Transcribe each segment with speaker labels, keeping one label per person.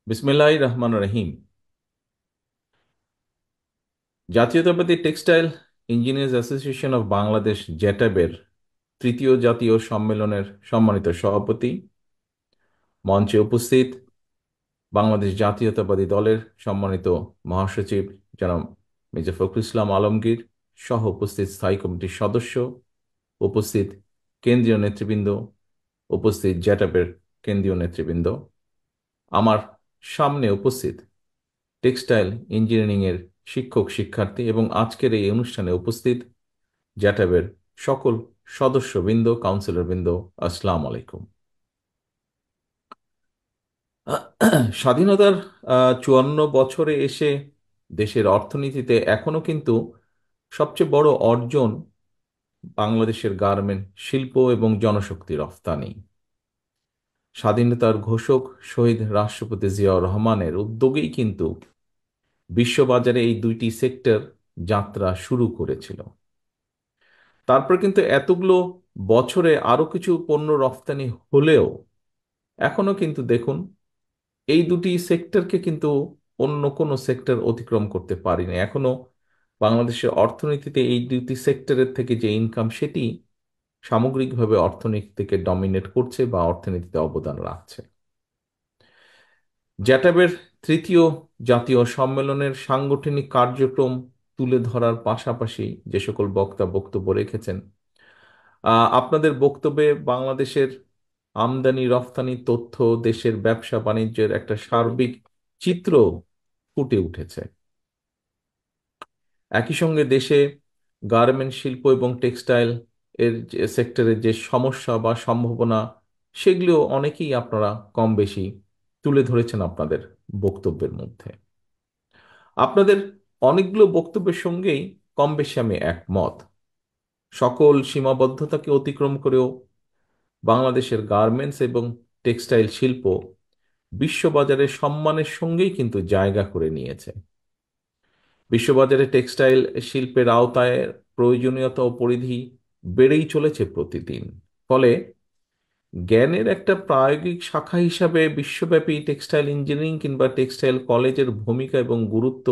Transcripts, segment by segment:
Speaker 1: বিসমিল্লাহির রহমান রহিম। জাতীয়তাবাদী textile engineers association of Bangladesh জ্যাটাবের তৃতীয় জাতীয় সম্মেলনের সম্মানিত সভাপতি, মঞ্চে উপস্থিত বাংলাদেশ জাতীয়তাবাদী দলের সম্মানিত মহাসচিব জনাব মির্জা ফখরুল ইসলাম আলমগীর সহ উপস্থিত স্থায়ী কমিটির সদস্য, উপস্থিত কেন্দ্রীয় নেতৃবৃন্দ, উপস্থিত জ্যাটাবের কেন্দ্রীয় নেতৃবৃন্দ, আমার সামনে উপস্থিত টেক্সটাইল ইঞ্জিনিয়ারিং এর শিক্ষক শিক্ষার্থী এবং আজকের এই অনুষ্ঠানে উপস্থিত জ্যাটাবের সকল সদস্যবৃন্দ, কাউন্সিলরবৃন্দ, আসসালামু আলাইকুম। স্বাধীনতার 54 বছরে এসে দেশের অর্থনীতিতে এখনো কিন্তু সবচেয়ে বড় অর্জন বাংলাদেশের গার্মেন্ট শিল্প এবং জনশক্তি রফতানি। স্বাধীনতার ঘোষক শহীদ রাষ্ট্রপতি জিয়াউর রহমানের উদ্যোগেই কিন্তু বিশ্ববাজারে এই দুইটি সেক্টর যাত্রা শুরু করেছিল। তারপর কিন্তু এতগুলো বছরে আরো কিছু পণ্য রফতানি হলেও এখনো কিন্তু দেখুন এই দুটি সেক্টরকে কিন্তু অন্য কোনো সেক্টর অতিক্রম করতে পারিনি। এখনো বাংলাদেশের অর্থনীতিতে এই দুটি সেক্টরের থেকে যে ইনকাম সেটি সামগ্রিকভাবে অর্থনীতিকে ডমিনেট করছে বা অর্থনীতিতে অবদান রাখছে। জ্যাটাবের তৃতীয় জাতীয় সম্মেলনের সাংগঠনিক কার্যক্রম তুলে ধরার পাশাপাশি যে সকল বক্তা বক্তব্য রেখেছেন, আপনাদের বক্তব্যে বাংলাদেশের আমদানি রফতানি তথ্য, দেশের ব্যবসা বাণিজ্যের একটা সার্বিক চিত্র ফুটে উঠেছে। একই সঙ্গে দেশে গার্মেন্ট শিল্প এবং টেক্সটাইল এর যে সেক্টরের যে সমস্যা বা সম্ভাবনা, সেগুলো অনেকেই আপনারা কম বেশি তুলে ধরেছেন আপনাদের বক্তব্যের মধ্যে। আপনাদের অনেকগুলো বক্তব্যের সঙ্গেই কম বেশি আমি একমত। সকল সীমাবদ্ধতাকে অতিক্রম করেও বাংলাদেশের গার্মেন্টস এবং টেক্সটাইল শিল্প বিশ্ববাজারে সম্মানের সঙ্গেই কিন্তু জায়গা করে নিয়েছে। বিশ্ববাজারে টেক্সটাইল শিল্পের আওতায় প্রয়োজনীয়তা ও পরিধি বেড়েই চলেছে প্রতিদিন। ফলে জ্ঞানের একটা প্রায়োগিক শাখা হিসাবে বিশ্বব্যাপী টেক্সটাইল ইঞ্জিনিয়ারিং কিংবা টেক্সটাইল কলেজের ভূমিকা এবং গুরুত্ব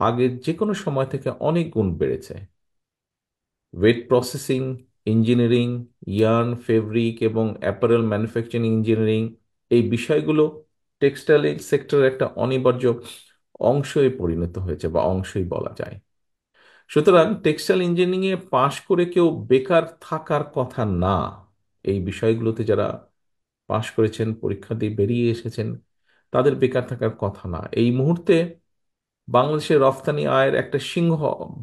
Speaker 1: আগের যে কোনো সময় থেকে অনেক গুণ বেড়েছে। Wait processing engineering, yarn, fabric এবং অ্যাপারেল ম্যানুফ্যাকচারিং ইঞ্জিনিয়ারিং, এই বিষয়গুলো টেক্সটাইল সেক্টরের একটা অনিবার্য অংশে পরিণত হয়েছে বা অংশই বলা যায়। সুতরাং টেক্সটাইল ইঞ্জিনিয়ারিং এ পাশ করে কেউ বেকার থাকার কথা না। এই বিষয়গুলোতে যারা পাশ করেছেন, পরীক্ষা দিয়ে বেরিয়ে এসেছেন, তাদের বেকার থাকার কথা না। এই মুহূর্তে বাংলাদেশের রফতানি আয়ের একটা সিংহ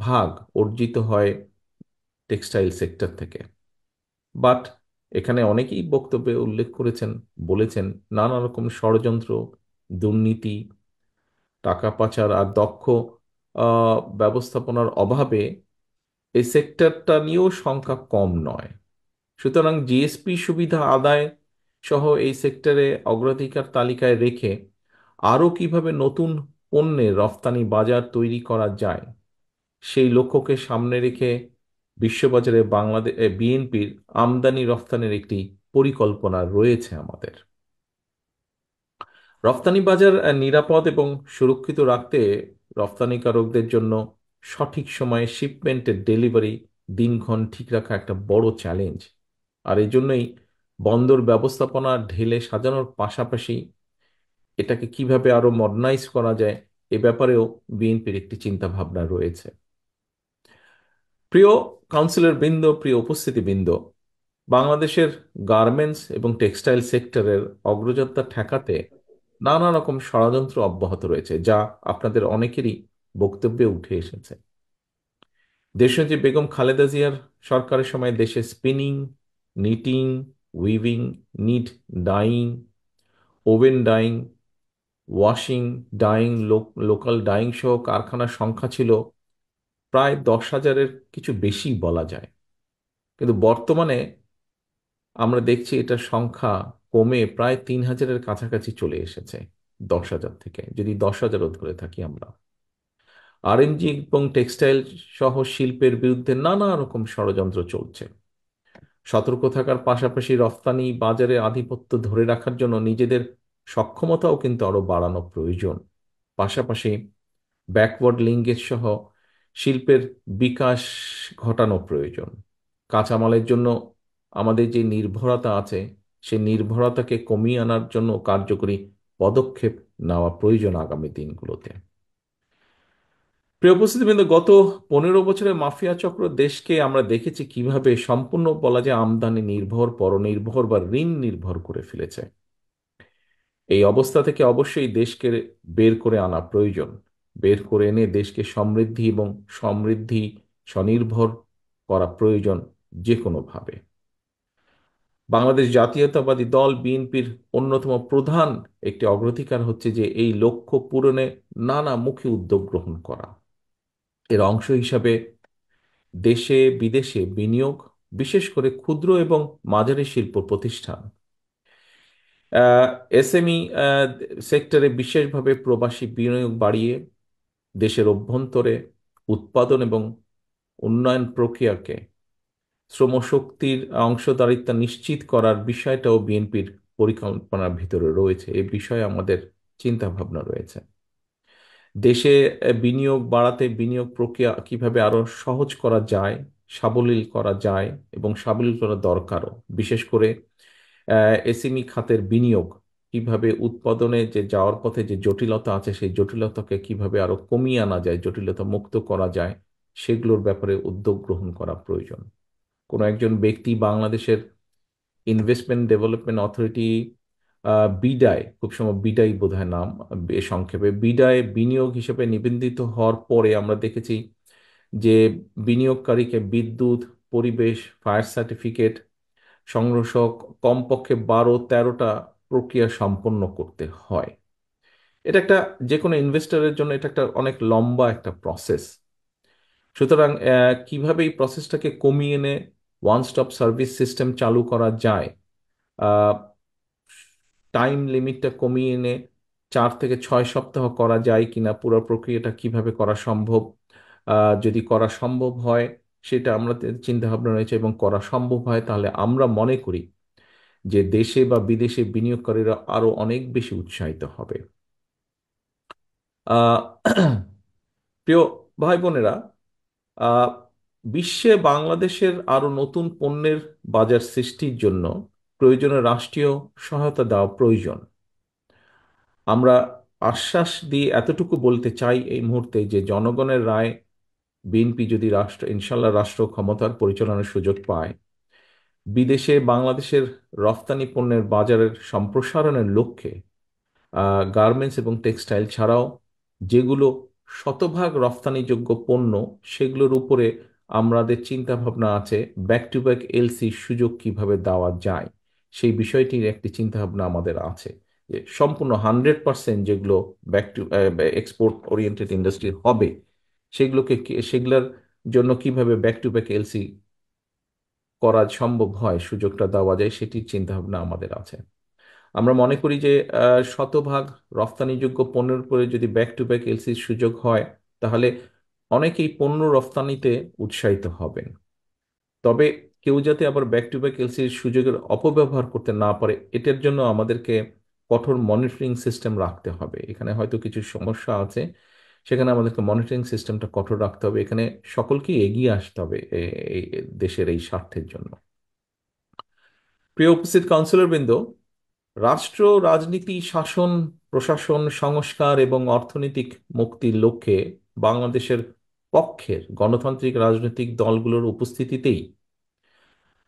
Speaker 1: ভাগ অর্জিত হয় টেক্সটাইল সেক্টর থেকে। বাট এখানে অনেকেই বক্তব্যে উল্লেখ করেছেন, বলেছেন নানা রকম ষড়যন্ত্র, দুর্নীতি, টাকা পাচার আর দক্ষ ব্যবস্থাপনার অভাবে এই সেক্টরটা নিয়েও সংখ্যা কম নয়। সুতরাং জিএসপি সুবিধা আদায় সহ এই সেক্টরে অগ্রাধিকার তালিকায় রেখে আরও কিভাবে নতুন পণ্যের রফতানি বাজার তৈরি করা যায়, সেই লক্ষ্যকে সামনে রেখে বিশ্ববাজারে বাংলাদেশ বিএনপির আমদানি রফতানির একটি পরিকল্পনা রয়েছে আমাদের। রফতানি বাজার নিরাপদ এবং সুরক্ষিত রাখতে রফতানিকারকদের জন্য সঠিক সময়ে শিপমেন্টের ডেলিভারি দিনক্ষণ ঠিক রাখা একটা বড় চ্যালেঞ্জ। আর এই জন্যই বন্দর ব্যবস্থাপনা ঢেলে সাজানোর পাশাপাশি এটাকে কিভাবে আরো মডার্নাইজ করা যায় এ ব্যাপারেও বিএনপির একটি চিন্তা ভাবনা রয়েছে। প্রিয় কাউন্সিলর বৃন্দ, প্রিয় উপস্থিতি বৃন্দ, বাংলাদেশের গার্মেন্টস এবং টেক্সটাইল সেক্টরের অগ্রযাত্রা ঠেকাতে নানা রকম ষড়যন্ত্র অব্যাহত রয়েছে, যা আপনাদের অনেকেরই বক্তব্যে উঠে এসেছে। দেশনেত্রী বেগম খালেদা জিয়ার সরকারের সময় দেশে spinning, knitting, weaving, knit dyeing, woven dyeing, washing, dyeing, local dyeing সহ কারখানার সংখ্যা ছিল প্রায় 10,000-এর কিছু বেশি বলা যায়। কিন্তু বর্তমানে আমরা দেখছি এটার সংখ্যা কমে প্রায় 3,000-এর কাছাকাছি চলে এসেছে, 10,000 থেকে যদি 10,000-ও ধরে থাকি আমরা। আরএমজি এবং টেক্সটাইল সহ শিল্পের বিরুদ্ধে নানা রকম ষড়যন্ত্র চলছে। সতর্ক থাকার পাশাপাশি রফতানি বাজারে আধিপত্য ধরে রাখার জন্য নিজেদের সক্ষমতাও কিন্তু আরো বাড়ানো প্রয়োজন। পাশাপাশি ব্যাকওয়ার্ড লিঙ্কেজ সহ শিল্পের বিকাশ ঘটানো প্রয়োজন। কাঁচামালের জন্য আমাদের যে নির্ভরতা আছে, সেই নির্ভরতাকে কমিয়ে আনার জন্য কার্যকরী পদক্ষেপ নেওয়া প্রয়োজন আগামী দিনগুলোতে। প্রিয় উপস্থিতিবৃন্দ, গত 15 বছরের মাফিয়া চক্র দেশকে আমরা দেখেছি কিভাবে সম্পূর্ণ বলা যায় আমদানি নির্ভর, পরনির্ভর বা ঋণ নির্ভর করে ফেলেছে। এই অবস্থা থেকে অবশ্যই দেশকে বের করে আনা প্রয়োজন। বের করে এনে দেশকে সমৃদ্ধি এবং সমৃদ্ধি স্বনির্ভর করা প্রয়োজন যে কোনোভাবে। বাংলাদেশ জাতীয়তাবাদী দল বিএনপির অন্যতম প্রধান একটি অগ্রাধিকার হচ্ছে যে এই লক্ষ্য পূরণে নানামুখী উদ্যোগ গ্রহণ করা। এর অংশ হিসাবে দেশে বিদেশে বিনিয়োগ, বিশেষ করে ক্ষুদ্র এবং মাঝারি শিল্প প্রতিষ্ঠান, এসএমই সেক্টরে বিশেষভাবে প্রবাসী বিনিয়োগ বাড়িয়ে দেশের অভ্যন্তরে উৎপাদন এবং উন্নয়ন প্রক্রিয়াকে শ্রমশক্তির অংশদারিত্ব নিশ্চিত করার বিষয়টাও বিএনপির পরিকল্পনার ভিতরে রয়েছে। এই বিষয়ে আমাদের চিন্তা ভাবনা রয়েছে। দেশে বিনিয়োগ বাড়াতে বিনিয়োগ প্রক্রিয়া কিভাবে আরো সহজ করা যায়, সাবলীল করা যায় এবং সাবলীল করা দরকারও। বিশেষ করে এসএমই খাতের বিনিয়োগ কিভাবে উৎপাদনে যে যাওয়ার পথে যে জটিলতা আছে, সেই জটিলতাকে কিভাবে আরো কমিয়ে আনা যায়, জটিলতা মুক্ত করা যায়, সেগুলোর ব্যাপারে উদ্যোগ গ্রহণ করা প্রয়োজন। কোনো একজন ব্যক্তি বাংলাদেশের ইনভেস্টমেন্ট ডেভেলপমেন্ট অথরিটি, বিডায়, খুব সময় বিডাই বোধহয় নাম, সংক্ষেপে বিডায় বিনিয়োগ হিসেবে নিবন্ধিত হওয়ার পরে আমরা দেখেছি যে বিনিয়োগকারীকে বিদ্যুৎ, পরিবেশ, ফায়ার সার্টিফিকেট সংগ্রহ সহ কমপক্ষে 12-13টা প্রক্রিয়া সম্পন্ন করতে হয়। এটা একটা, যে কোনো ইনভেস্টরের জন্য এটা একটা অনেক লম্বা একটা প্রসেস। সুতরাং কিভাবে এই প্রসেসটাকে কমিয়ে এনে ওয়ান স্টপ সার্ভিস সিস্টেম চালু করা যায়, টাইম লিমিটটা কমিয়ে এনে 4 থেকে 6 সপ্তাহ করা যায় কিনা, পুরো প্রক্রিয়াটা কিভাবে করা সম্ভব, যদি করা সম্ভব হয় সেটা আমরা চিন্তা ভাবনা রয়েছে, এবং করা সম্ভব হয় তাহলে আমরা মনে করি যে দেশে বা বিদেশে বিনিয়োগকারীরা আরো অনেক বেশি উৎসাহিত হবে। আহ প্রিয় ভাই বোনেরা, আহ, বিশ্বে বাংলাদেশের আরো নতুন পণ্যের বাজার সৃষ্টির জন্য প্রয়োজনীয় রাষ্ট্রীয় সহায়তা দেওয়া প্রয়োজন। আমরা আশ্বাস দিয়ে এতটুকু বলতে চাই এই মুহূর্তে যে জনগণের রায় বিএনপি যদি ইনশাল্লাহ রাষ্ট্র ক্ষমতার পরিচালনার সুযোগ পায়, বিদেশে বাংলাদেশের রফতানি পণ্যের বাজারের সম্প্রসারণের লক্ষ্যে গার্মেন্টস এবং টেক্সটাইল ছাড়াও যেগুলো শতভাগ রফতানিযোগ্য পণ্য, সেগুলোর উপরে আমাদের চিন্তা ভাবনা আছে ব্যাক টু ব্যাক এলসি সুযোগ কিভাবে দেওয়া যায়, সেই বিষয়টির একটি চিন্তা ভাবনা আমাদের আছে। যে সম্পূর্ণ 100% যেগুলো back to export oriented industry হবে, সেগুলোর জন্য কিভাবে ব্যাক টু ব্যাক এলসি করা সম্ভব হয়, সুযোগটা দেওয়া যায়, সেটির চিন্তা ভাবনা আমাদের আছে। আমরা মনে করি যে শতভাগ রফতানিযোগ্য পণ্যের উপরে যদি ব্যাক টু ব্যাক এলসির সুযোগ হয়, তাহলে অনেকেই পণ্য রফতানিতে উৎসাহিত হবেন। তবে কেউ যাতে আবার ব্যাক টু ব্যাক এলসির সুযোগের অপব্যবহার করতে না পারে, এটার জন্য আমাদেরকে কঠোর মনিটরিং সিস্টেম রাখতে হবে। এখানে হয়তো কিছু সমস্যা আছে, সেখানে আমাদেরকে মনিটরিং সিস্টেমটা কঠোর রাখতে হবে। এখানে সকলকেই এগিয়ে আসতে হবে এই দেশের এই স্বার্থের জন্য। প্রিয় উপস্থিত কাউন্সিলর বৃন্দ, রাষ্ট্র, রাজনীতি, শাসন, প্রশাসন, সংস্কার এবং অর্থনৈতিক মুক্তির লক্ষ্যে বাংলাদেশের পক্ষের গণতান্ত্রিক রাজনৈতিক দলগুলোর উপস্থিতিতেই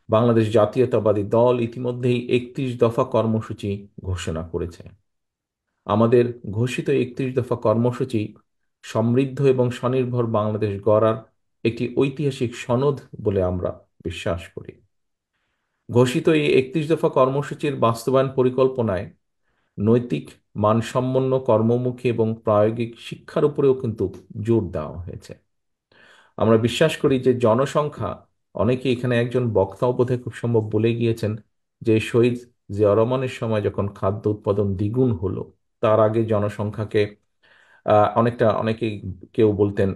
Speaker 1: বাংলাদেশ জাতীয়তাবাদী দল ইতিমধ্যেই 31 দফা কর্মসূচি ঘোষণা করেছে। আমাদের ঘোষিত 31 দফা কর্মসূচি সমৃদ্ধ এবং স্বনির্ভর বাংলাদেশ গড়ার একটি ঐতিহাসিক সনদ বলে আমরা বিশ্বাস করি। ঘোষিত এই 31 দফা কর্মসূচির বাস্তবায়ন পরিকল্পনায় নৈতিক, মানসম্পন্ন, কর্মমুখী এবং প্রায়োগিক শিক্ষার উপরেও কিন্তু জোর দেওয়া হয়েছে। আমরা বিশ্বাস করি যে জনসংখ্যা, অনেকে এখানে একজন বক্তাও বোধহয় খুব সম্ভব বলে গিয়েছেন যে শহীদ জিয়া রহমানের সময় যখন খাদ্য উৎপাদন দ্বিগুণ হলো, তার আগে জনসংখ্যাকে অনেকেই কেউ বলতেন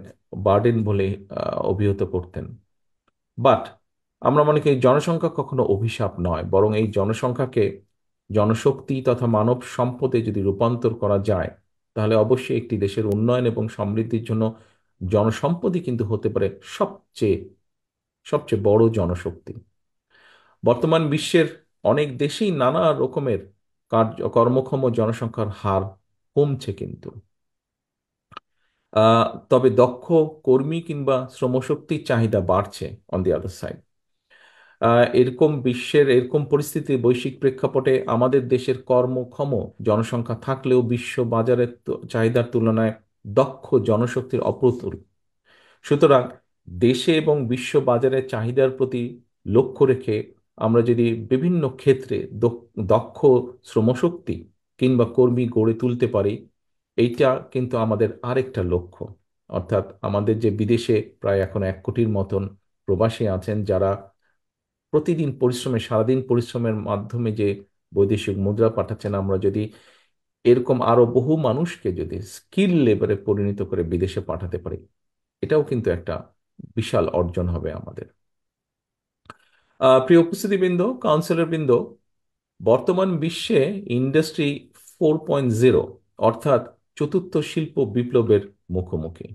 Speaker 1: বার্ডেন বলে অভিহিত করতেন। বাট আমরা মনে করি জনসংখ্যা কখনো অভিশাপ নয়, বরং এই জনসংখ্যাকে জনশক্তি তথা মানব সম্পদে যদি রূপান্তর করা যায়, তাহলে অবশ্যই একটি দেশের উন্নয়ন এবং সমৃদ্ধির জন্য জনসম্পদই কিন্তু হতে পারে সবচেয়ে সবচেয়ে বড় জনশক্তি। বর্তমান বিশ্বের অনেক দেশেই নানা রকমের কর্মক্ষম জনসংখ্যার হার কমছে কিন্তু, তবে দক্ষ কর্মী কিংবা শ্রমশক্তির চাহিদা বাড়ছে অন দি আদার সাইড। এরকম পরিস্থিতি বৈশ্বিক প্রেক্ষাপটে আমাদের দেশের কর্মক্ষম জনসংখ্যা থাকলেও বিশ্ব বাজারের চাহিদার তুলনায় দক্ষ জনশক্তির অপ্রতুল। সুতরাং দেশে এবং বিশ্ব বাজারের চাহিদার প্রতি লক্ষ্য রেখে আমরা যদি বিভিন্ন ক্ষেত্রে দক্ষ শ্রমশক্তি কিংবা কর্মী গড়ে তুলতে পারি, এইটা কিন্তু আমাদের আরেকটা লক্ষ্য। অর্থাৎ আমাদের যে বিদেশে প্রায় এখন 1 কোটির মতন প্রবাসী আছেন, যারা প্রতিদিন সারাদিন পরিশ্রমের মাধ্যমে যে বৈদেশিক মুদ্রা পাঠাচ্ছেন, আমরা যদি এরকম আরো বহু মানুষকে যদি স্কিল লেবারে পরিণত করে বিদেশে পাঠাতে পারি, এটাও কিন্তু একটা বিশাল অর্জন হবে আমাদের। প্রিয় উপস্থিতিবৃন্দ, কাউন্সিলর বৃন্দ, বর্তমান বিশ্বে ইন্ডাস্ট্রি 4.0 অর্থাৎ চতুর্থ শিল্প বিপ্লবের মুখোমুখি।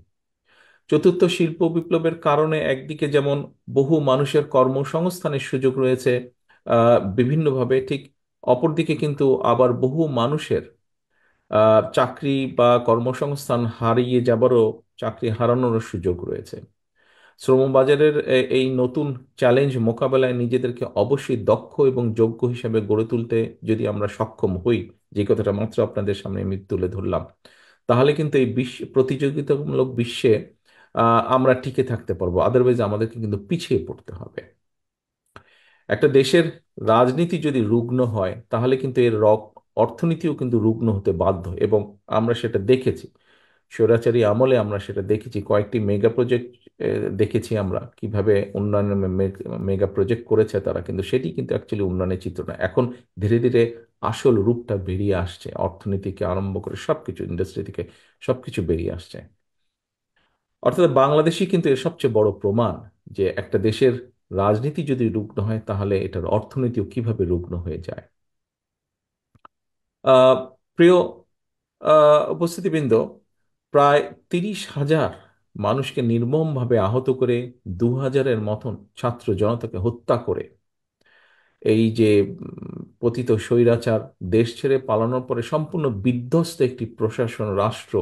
Speaker 1: চতুর্থ শিল্প বিপ্লবের কারণে একদিকে যেমন বহু মানুষের কর্মসংস্থানের সুযোগ রয়েছে বিভিন্নভাবে, ঠিক অপরদিকে কিন্তু আবার বহু মানুষের চাকরি বা কর্মসংস্থান হারিয়ে যাবারও, চাকরি হারানোরও সুযোগ রয়েছে। শ্রমবাজারের এই নতুন চ্যালেঞ্জ মোকাবেলায় নিজেদেরকে অবশ্যই দক্ষ এবং যোগ্য হিসেবে গড়ে তুলতে যদি আমরা সক্ষম হই, যে কথাটা মাত্র আপনাদের সামনে আমি তুলে ধরলাম, তাহলে কিন্তু এই প্রতিযোগিতামূলক বিশ্বে আমরা টিকে থাকতে পারবো। আদারওয়াইজ আমাদেরকে কিন্তু পিছিয়ে পড়তে হবে। একটা দেশের রাজনীতি যদি রুগ্ন হয়, তাহলে কিন্তু অর্থনীতিও কিন্তু রুগ্ন হতে বাধ্য, এবং আমরা সেটা দেখেছি। স্বৈরাচারী আমলে আমরা সেটা দেখেছি। কয়েকটি মেগা প্রজেক্ট দেখেছি আমরা কিভাবে উন্নয়নের মেগা প্রজেক্ট করেছে তারা, কিন্তু সেটি কিন্তু অ্যাকচুয়ালি উন্নয়নের চিত্র না। এখন ধীরে ধীরে আসল রূপটা বেরিয়ে আসছে, অর্থনীতিকে আরম্ভ করে সবকিছু, ইন্ডাস্ট্রি থেকে সবকিছু বেরিয়ে আসছে। অর্থাৎ বাংলাদেশই কিন্তু এর সবচেয়ে বড় প্রমাণ যে একটা দেশের রাজনীতি যদি রুগ্ন হয়, তাহলে এটার অর্থনীতিও কিভাবে রুগ্ন হয়ে যায়। আহ, প্রিয় উপস্থিতিবৃন্দ, প্রায় 30,000 মানুষকে নির্মমভাবে আহত করে, 2,000-এর মতন ছাত্র জনতাকে হত্যা করে এই যে পতিত স্বৈরাচার দেশ ছেড়ে পালানোর পরে সম্পূর্ণ বিধ্বস্ত একটি প্রশাসন রাষ্ট্র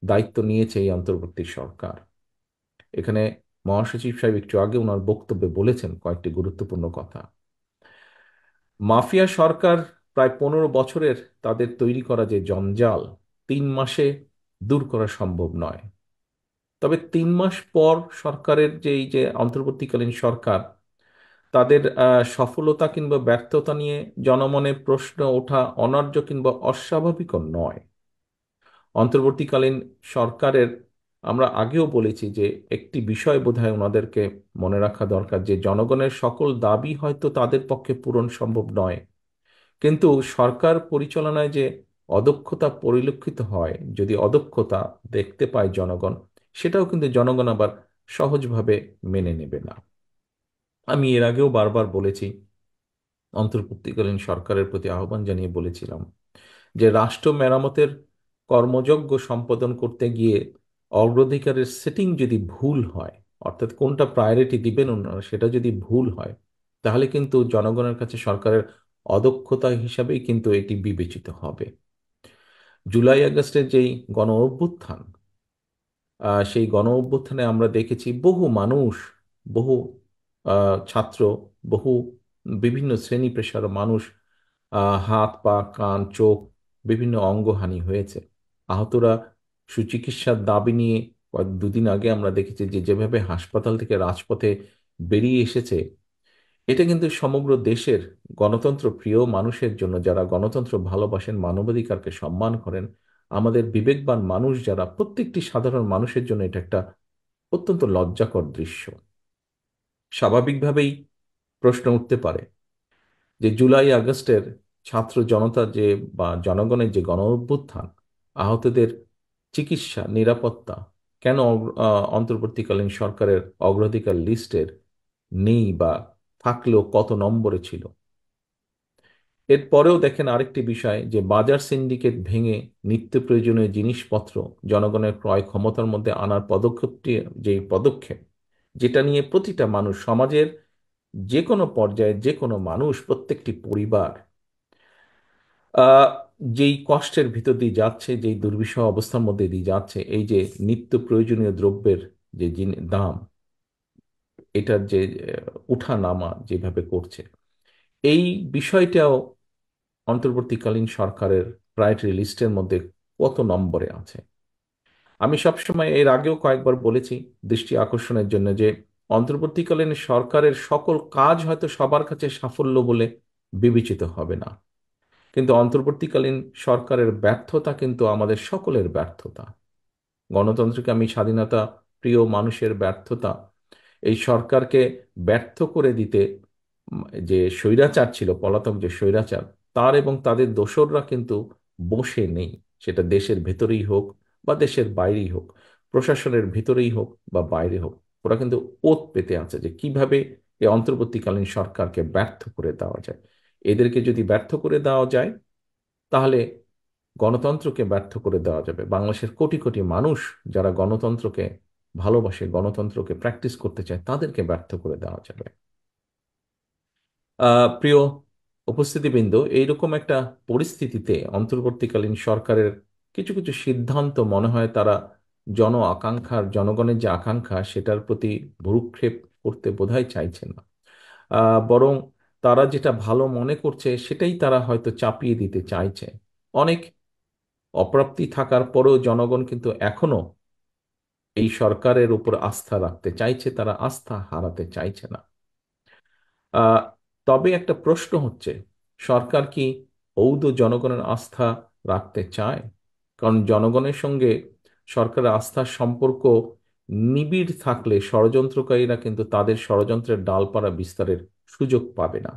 Speaker 1: দায়িত্ব নিয়েছে এই অন্তর্বর্তী সরকার। এখানে মহাসচিব সাহেব একটু আগে ওনার বক্তব্যে বলেছেন কয়েকটি গুরুত্বপূর্ণ কথা। মাফিয়া সরকার প্রায় 15 বছরের তাদের তৈরি করা যে জঞ্জাল 3 মাসে দূর করা সম্ভব নয়। তবে 3 মাস পর সরকারের যে এই যে অন্তর্বর্তীকালীন সরকার, তাদের সফলতা কিংবা ব্যর্থতা নিয়ে জনমনে প্রশ্ন ওঠা অনার্য কিংবা অস্বাভাবিকও নয়। অন্তর্বর্তীকালীন সরকারের, আমরা আগেও বলেছি যে একটি বিষয় বোধহয় ওনাদেরকে মনে রাখা দরকার, যে জনগণের সকল দাবি হয়তো তাদের পক্ষে পূরণ সম্ভব নয়, কিন্তু সরকার পরিচালনায় যে অদক্ষতা পরিলক্ষিত হয়, যদি অদক্ষতা দেখতে পায় জনগণ, সেটাও কিন্তু জনগণ আবার সহজভাবে মেনে নেবে না। আমি এর আগেও বারবার বলেছি, অন্তর্বর্তীকালীন সরকারের প্রতি আহ্বান জানিয়ে বলেছিলাম যে রাষ্ট্র মেরামতের কর্মযজ্ঞ সম্পাদন করতে গিয়ে অগ্রাধিকারের সেটিং যদি ভুল হয়, অর্থাৎ কোনটা প্রায়োরিটি দিবেন ওনারা সেটা যদি ভুল হয়, তাহলে কিন্তু জনগণের কাছে সরকারের অদক্ষতা হিসাবেই কিন্তু এটি বিবেচিত হবে। জুলাই আগস্টের যেই গণ অভ্যুত্থান, সেই গণ অভ্যুত্থানে আমরা দেখেছি বহু মানুষ, বহু ছাত্র, বহু বিভিন্ন শ্রেণী পেশার মানুষ, হাত পা কান চোখ বিভিন্ন অঙ্গহানি হয়েছে। আহতরা সুচিকিৎসার দাবি নিয়ে দুদিন আগে আমরা দেখেছি যে যেভাবে হাসপাতাল থেকে রাজপথে বেরিয়ে এসেছে, এটা কিন্তু সমগ্র দেশের গণতন্ত্র প্রিয় মানুষের জন্য, যারা গণতন্ত্র ভালোবাসেন, মানবাধিকারকে সম্মান করেন, আমাদের বিবেকবান মানুষ যারা, প্রত্যেকটি সাধারণ মানুষের জন্য এটা একটা অত্যন্ত লজ্জাকর দৃশ্য। স্বাভাবিকভাবেই প্রশ্ন উঠতে পারে যে জুলাই আগস্টের ছাত্র জনতা যে বা জনগণের যে গণ অভ্যুত্থান, আহতদের চিকিৎসা নিরাপত্তা কেন অন্তর্বর্তীকালীন সরকারের অগ্রাধিকার লিস্টের নেই, বা থাকলেও কত নম্বরে ছিল। এরপরেও দেখেন আরেকটি বিষয়, যে বাজার সিন্ডিকেট ভেঙে নিত্য প্রয়োজনীয় জিনিসপত্র জনগণের ক্রয় ক্ষমতার মধ্যে আনার পদক্ষেপটি, যে পদক্ষেপ, যেটা নিয়ে প্রতিটা মানুষ, সমাজের যে কোনো পর্যায়ে যে কোনো মানুষ, প্রত্যেকটি পরিবার আহ যেই কষ্টের ভিতর দিয়ে যাচ্ছে, যেই দুর্বিষহ অবস্থার মধ্যে দিয়ে যাচ্ছে, এই যে নিত্য প্রয়োজনীয় দ্রব্যের যে দাম, এটার যে উঠা নামা যেভাবে করছে, এই বিষয়টাও অন্তর্বর্তীকালীন সরকারের প্রায়োরিটি লিস্টের মধ্যে কত নম্বরে আছে। আমি সবসময় এর আগেও কয়েকবার বলেছি দৃষ্টি আকর্ষণের জন্য, যে অন্তর্বর্তীকালীন সরকারের সকল কাজ হয়তো সবার কাছে সাফল্য বলে বিবেচিত হবে না, কিন্তু অন্তর্বর্তীকালীন সরকারের ব্যর্থতা কিন্তু আমাদের সকলের ব্যর্থতা। গণতন্ত্রকে আমি স্বাধীনতা প্রিয় মানুষের ব্যর্থতা, এই সরকারকে ব্যর্থ করে দিতে, যে স্বৈরাচার ছিল, পলাতক যে স্বৈরাচার, তার এবং তাদের দোসররা কিন্তু বসে নেই। সেটা দেশের ভেতরেই হোক বা দেশের বাইরেই হোক, প্রশাসনের ভিতরেই হোক বা বাইরে হোক, ওরা কিন্তু ওত পেতে আছে যে কিভাবে এই অন্তর্বর্তীকালীন সরকারকে ব্যর্থ করে দেওয়া যায়। এদেরকে যদি ব্যর্থ করে দেওয়া যায়, তাহলে গণতন্ত্রকে ব্যর্থ করে দেওয়া যাবে। বাংলাদেশের কোটি কোটি মানুষ যারা গণতন্ত্রকে ভালোবাসে, গণতন্ত্রকে প্র্যাকটিস করতে চায়, তাদেরকে ব্যর্থ করে দেওয়া যাবে। প্রিয় উপস্থিতিবৃন্দ, এইরকম একটা পরিস্থিতিতে অন্তর্বর্তীকালীন সরকারের কিছু কিছু সিদ্ধান্ত মনে হয় তারা জন আকাঙ্ক্ষার, জনগণের যে আকাঙ্ক্ষা, সেটার প্রতি ভ্রূক্ষেপ করতে বোধহয় চাইছে না। বরং তারা যেটা ভালো মনে করছে সেটাই তারা হয়তো চাপিয়ে দিতে চাইছে। অনেক অপ্রাপ্তি থাকার পরেও জনগণ কিন্তু এখনো এই সরকারের উপর আস্থা রাখতে চাইছে, তারা আস্থা হারাতে চাইছে না। আহ, তবে একটা প্রশ্ন হচ্ছে, সরকার কি ঔদ জনগণের আস্থা রাখতে চায়? কারণ জনগণের সঙ্গে সরকারের আস্থার সম্পর্ক নিবিড় থাকলে ষড়যন্ত্রকারীরা কিন্তু তাদের ষড়যন্ত্রের ডালপালা বিস্তারের সুযোগ পাবে না।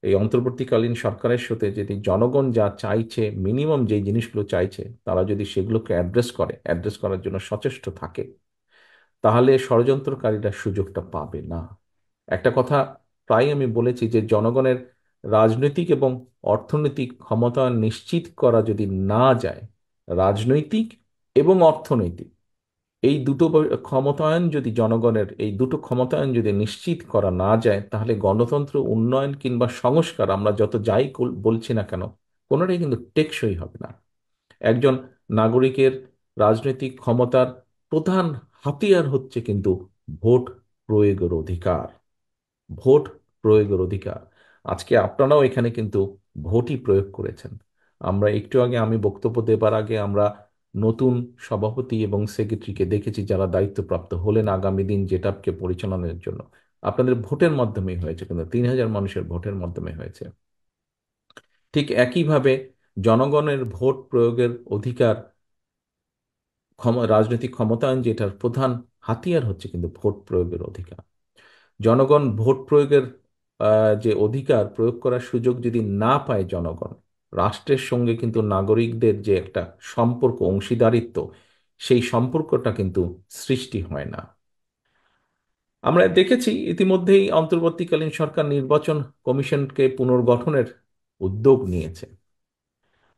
Speaker 1: এই অন্তর্বর্তীকালীন সরকারের সাথে যদি জনগণ যা চাইছে, মিনিমাম যে জিনিসগুলো চাইছে, তারা যদি সেগুলোকে অ্যাড্রেস করার জন্য সচেষ্ট থাকে, তাহলে ষড়যন্ত্রকারীরা সুযোগটা পাবে না। একটা কথা প্রায় আমি বলেছি, যে জনগণের রাজনৈতিক এবং অর্থনৈতিক ক্ষমতা নিশ্চিত করা যদি না যায়, রাজনৈতিক এবং অর্থনৈতিক এই দুটো ক্ষমতায়ন যদি জনগণের, এই দুটো ক্ষমতায়ন যদি নিশ্চিত করা না যায়, তাহলে গণতন্ত্র, উন্নয়ন কিংবা সংস্কার আমরা যত যাই বলছি না কেন, কোনোটাই কিন্তু টেকসই হবে না। একজন নাগরিকের রাজনৈতিক ক্ষমতার প্রধান হাতিয়ার হচ্ছে কিন্তু ভোট প্রয়োগের অধিকার। ভোট প্রয়োগের অধিকার। আজকে আপনারাও এখানে কিন্তু ভোটই প্রয়োগ করেছেন। আমরা একটু আগে, আমি বক্তব্য দেবার আগে, আমরা নতুন সভাপতি এবং সেক্রেটারিকে দেখেছি যারা দায়িত্বপ্রাপ্ত হলেন আগামী দিন জেটাপকে পরিচালনার জন্য। আপনাদের ভোটের মাধ্যমেই হয়েছে, কিন্তু 3,000 মানুষের ভোটের মাধ্যমে হয়েছে। ঠিক একইভাবে জনগণের ভোট প্রয়োগের অধিকার, রাজনৈতিক ক্ষমতায়ন যেটার প্রধান হাতিয়ার হচ্ছে কিন্তু ভোট প্রয়োগের অধিকার। জনগণ ভোট প্রয়োগের যে অধিকার প্রয়োগ করার সুযোগ যদি না পায় জনগণ, রাষ্ট্রের সঙ্গে কিন্তু নাগরিকদের যে একটা সম্পর্ক, অংশীদারিত্ব, সেই সম্পর্কটা কিন্তু সৃষ্টি হয় না। আমরা দেখেছি ইতিমধ্যেই অন্তর্বর্তীকালীন সরকার নির্বাচন কমিশনকে পুনর্গঠনের উদ্যোগ নিয়েছে।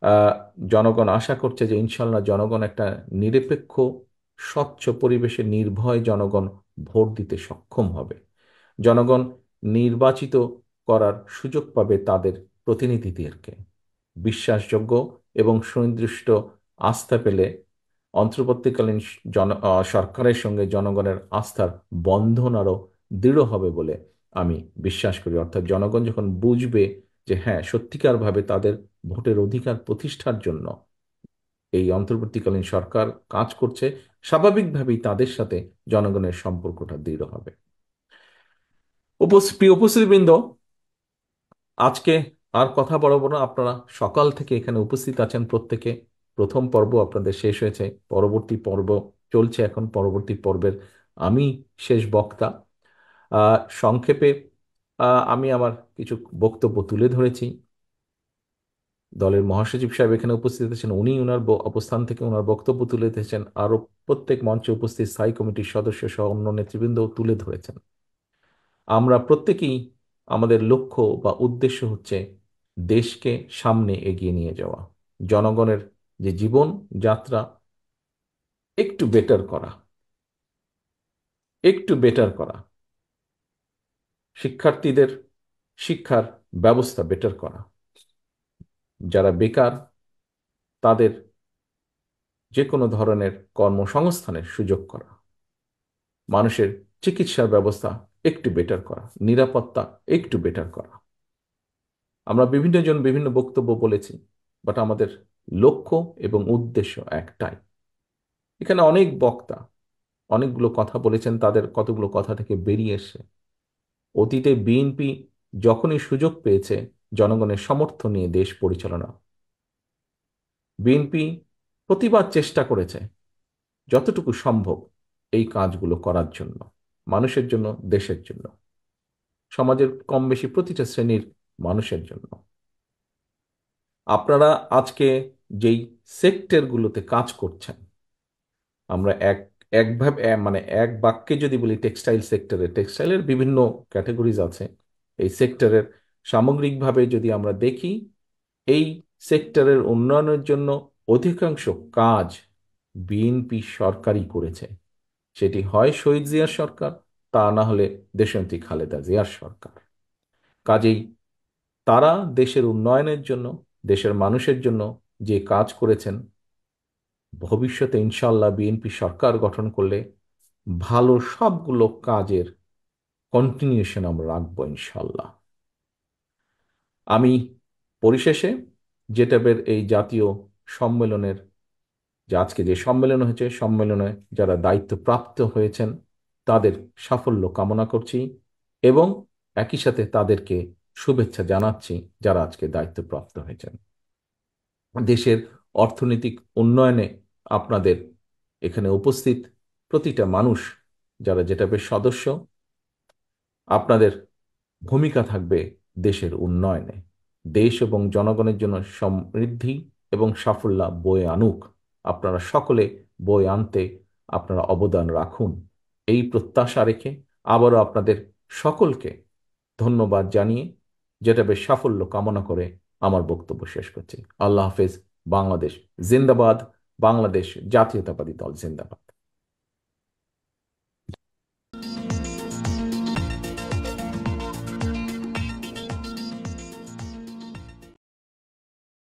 Speaker 1: আহ, জনগণ আশা করছে যে ইনশাল্লাহ জনগণ একটা নিরপেক্ষ, স্বচ্ছ পরিবেশে নির্ভয় জনগণ ভোট দিতে সক্ষম হবে। জনগণ নির্বাচিত করার সুযোগ পাবে তাদের প্রতিনিধিদেরকে। বিশ্বাসযোগ্য এবং সুনির্দিষ্ট আস্থা পেলে অন্তর্বর্তীকালীন সরকারের সঙ্গে জনগণের আস্থার বন্ধন আরো দৃঢ় হবে বলে আমি বিশ্বাস করি। অর্থাৎ জনগণ যখন বুঝবে যে হ্যাঁ, সত্যিকারভাবে তাদের ভোটের অধিকার প্রতিষ্ঠার জন্য এই অন্তর্বর্তীকালীন সরকার কাজ করছে, স্বাভাবিকভাবেই তাদের সাথে জনগণের সম্পর্কটা দৃঢ় হবে। প্রিয় উপস্থিতিবৃন্দ, আজকে আর কথা বাড়াবো না। আপনারা সকাল থেকে এখানে উপস্থিত আছেন প্রত্যেকে। প্রথম পর্ব আপনাদের শেষ হয়েছে, পরবর্তী পর্ব চলছে এখন। পরবর্তী পর্বের আমি শেষ বক্তা। সংক্ষেপে আমি আমার কিছু বক্তব্য তুলে ধরেছি। দলের মহাসচিব সাহেব এখানে উপস্থিত আছেন, উনি ওনার অবস্থান থেকে ওনার বক্তব্য তুলে ধরেছেন। আরো প্রত্যেক মঞ্চে উপস্থিত স্থায়ী কমিটির সদস্য সহ অন্য নেতৃবৃন্দ তুলে ধরেছেন। আমরা প্রত্যেকেই, আমাদের লক্ষ্য বা উদ্দেশ্য হচ্ছে দেশকে সামনে এগিয়ে নিয়ে যাওয়া, জনগণের যে জীবন যাত্রা একটু বেটার করা, একটু বেটার করা, শিক্ষার্থীদের শিক্ষার ব্যবস্থা বেটার করা, যারা বেকার তাদের যে কোনো ধরনের কর্মসংস্থানের সুযোগ করা, মানুষের চিকিৎসার ব্যবস্থা একটু বেটার করা, নিরাপত্তা একটু বেটার করা। আমরা বিভিন্ন জন বিভিন্ন বক্তব্য বলেছি, বাট আমাদের লক্ষ্য এবং উদ্দেশ্য একটাই। এখানে অনেক বক্তা অনেকগুলো কথা বলেছেন, তাদের কতগুলো কথা থেকে বেরিয়ে এসে অতীতে বিএনপি যখনই সুযোগ পেয়েছে জনগণের সমর্থন নিয়ে দেশ পরিচালনা, বিএনপি প্রতিবার চেষ্টা করেছে যতটুকু সম্ভব এই কাজগুলো করার জন্য, মানুষের জন্য, দেশের জন্য, সমাজের কম বেশি প্রতিটা শ্রেণীর মানুষের জন্য। আপনারা আজকে যেই সেক্টরগুলোতে কাজ করছেন, আমরা একভাবে মানে এক বাক্যে যদি বলি টেক্সটাইল সেক্টরে, টেক্সটাইলের বিভিন্ন ক্যাটাগরিজ আছে। এই সেক্টরের সামগ্রিকভাবে যদি আমরা দেখি, এই সেক্টরের উন্নয়নের জন্য অধিকাংশ কাজ বিএনপি সরকারই করেছে। সেটি হয় শহীদ জিয়ার সরকার, তা না হলে দেশনেত্রী খালেদা জিয়ার সরকার। কাজেই তারা দেশের উন্নয়নের জন্য, দেশের মানুষের জন্য যে কাজ করেছেন, ভবিষ্যতে ইনশাল্লাহ বিএনপি সরকার গঠন করলে ভালো সবগুলো কাজের কন্টিনিউশন আমরা রাখবো ইনশাল্লাহ। আমি পরিশেষে জেটাবের এই জাতীয় সম্মেলনের, যে আজকে যে সম্মেলন হয়েছে, সম্মেলনে যারা দায়িত্বপ্রাপ্ত হয়েছেন তাদের সাফল্য কামনা করছি এবং একই সাথে তাদেরকে শুভেচ্ছা জানাচ্ছি যারা আজকে দায়িত্বপ্রাপ্ত হয়েছেন। দেশের অর্থনৈতিক উন্নয়নে আপনাদের এখানে উপস্থিত প্রতিটা মানুষ যারা জেটাবের সদস্য, আপনাদের ভূমিকা থাকবে দেশের উন্নয়নে। দেশ এবং জনগণের জন্য সমৃদ্ধি এবং সাফল্য বয়ে আনুক, আপনারা সকলে বয়ে আনতে আপনারা অবদান রাখুন, এই প্রত্যাশা রেখে আবারও আপনাদের সকলকে ধন্যবাদ জানিয়ে যেটা বেশ সাফল্য কামনা করে আমার বক্তব্য শেষ করছি। আল্লাহ হাফেজ। বাংলাদেশ জিন্দাবাদ। বাংলাদেশ জাতীয়তাবাদী দল জিন্দাবাদ।